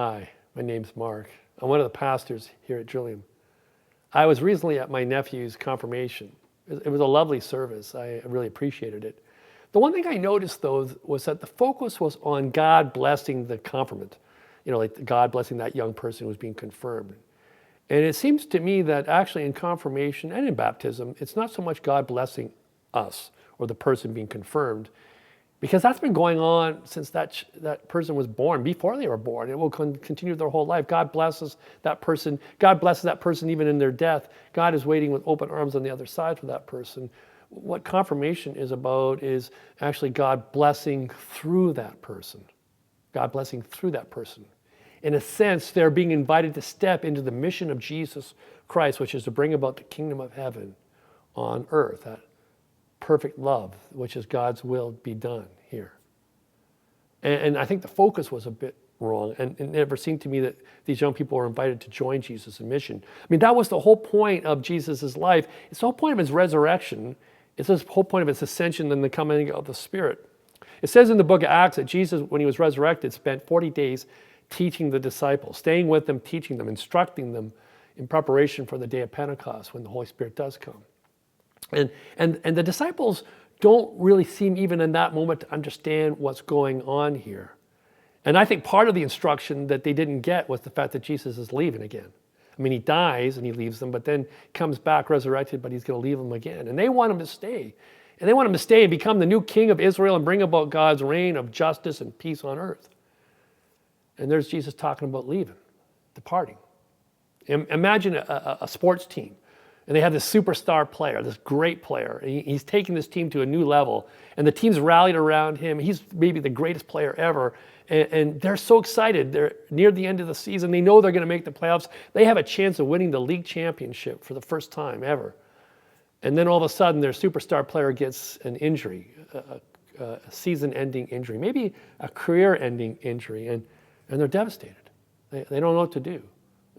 Hi, my name's Mark. I'm one of the pastors here at Trillium. I was recently at my nephew's confirmation. It was a lovely service. I really appreciated it. The one thing I noticed, though, was that the focus was on God blessing the confirmant. Like God blessing that young person who was being confirmed. And it seems to me that actually in confirmation and in baptism, it's not so much God blessing us or the person being confirmed, because that's been going on since that person was born, before they were born. It will continue their whole life. God blesses that person. God blesses that person even in their death. God is waiting with open arms on the other side for that person. What confirmation is about is actually God blessing through that person. God blessing through that person. In a sense, they're being invited to step into the mission of Jesus Christ, which is to bring about the kingdom of heaven on earth. That perfect love, which is God's will be done here. And I think the focus was a bit wrong. And it never seemed to me that these young people were invited to join Jesus' mission. I mean, that was the whole point of Jesus' life. It's the whole point of his resurrection. It's the whole point of his ascension and the coming of the Spirit. It says in the book of Acts that Jesus, when he was resurrected, spent 40 days teaching the disciples, staying with them, teaching them, instructing them in preparation for the day of Pentecost when the Holy Spirit does come. And the disciples don't really seem even in that moment to understand what's going on here. And I think part of the instruction that they didn't get was the fact that Jesus is leaving again. I mean, he dies and he leaves them, but then comes back resurrected, but he's going to leave them again. And they want him to stay. And they want him to stay and become the new king of Israel and bring about God's reign of justice and peace on earth. And there's Jesus talking about leaving, departing. Imagine a sports team. And they have this superstar player, this great player. He's taking this team to a new level. And the team's rallied around him. He's maybe the greatest player ever. And they're so excited. They're near the end of the season. They know they're going to make the playoffs. They have a chance of winning the league championship for the first time ever. And then all of a sudden, their superstar player gets an injury, a season-ending injury, maybe a career-ending injury. And they're devastated. They don't know what to do.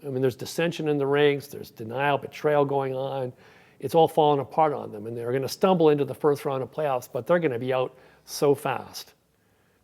I mean, there's dissension in the ranks, there's denial, betrayal going on. It's all falling apart on them, and they're going to stumble into the first round of playoffs, but they're going to be out so fast.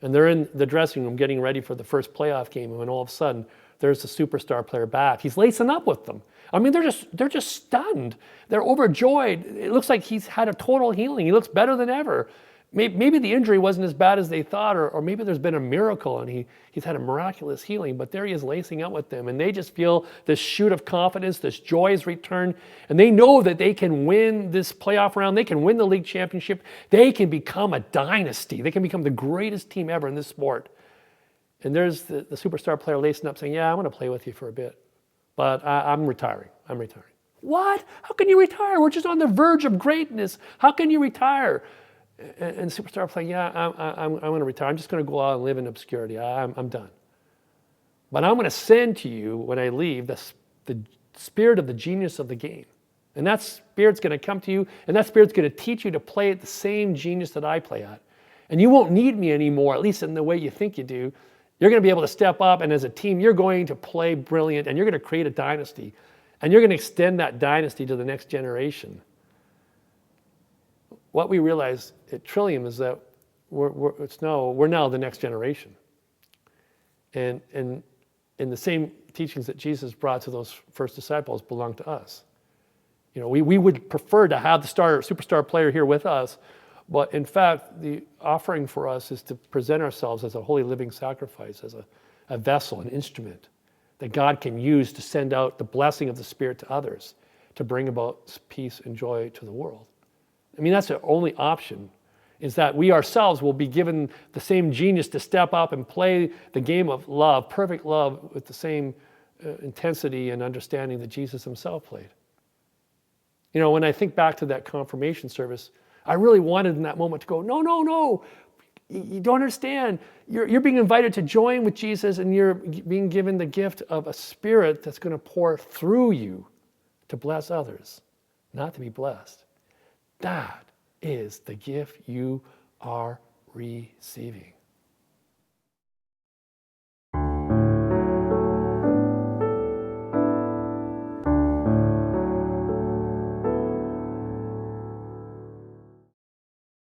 And they're in the dressing room getting ready for the first playoff game, and when all of a sudden, there's the superstar player back. He's lacing up with them. I mean, they're just stunned. They're overjoyed. It looks like he's had a total healing. He looks better than ever. Maybe the injury wasn't as bad as they thought, or maybe there's been a miracle and he's had a miraculous healing, but there he is lacing up with them. And they just feel this shoot of confidence, this joy is returned, and they know that they can win this playoff round, they can win the league championship, they can become a dynasty, they can become the greatest team ever in this sport. And there's the superstar player lacing up saying, yeah, I'm going to play with you for a bit, but I'm retiring. What? How can you retire? We're just on the verge of greatness. How can you retire? And superstar playing, yeah, I'm going to retire. I'm just going to go out and live in obscurity. I'm done. But I'm going to send to you, when I leave, the spirit of the genius of the game. And that spirit's going to come to you, and that spirit's going to teach you to play at the same genius that I play at. And you won't need me anymore, at least in the way you think you do. You're going to be able to step up, and as a team, you're going to play brilliant, and you're going to create a dynasty. And you're going to extend that dynasty to the next generation. What we realize at Trillium is that we're now the next generation. And the same teachings that Jesus brought to those first disciples belong to us. We would prefer to have the superstar player here with us, but in fact, the offering for us is to present ourselves as a holy living sacrifice, as a vessel, an instrument that God can use to send out the blessing of the Spirit to others, to bring about peace and joy to the world. I mean, that's the only option, is that we ourselves will be given the same genius to step up and play the game of love, perfect love, with the same intensity and understanding that Jesus himself played. When I think back to that confirmation service, I really wanted in that moment to go, no, you don't understand. You're being invited to join with Jesus, and you're being given the gift of a spirit that's going to pour through you to bless others, not to be blessed. That is the gift you are receiving.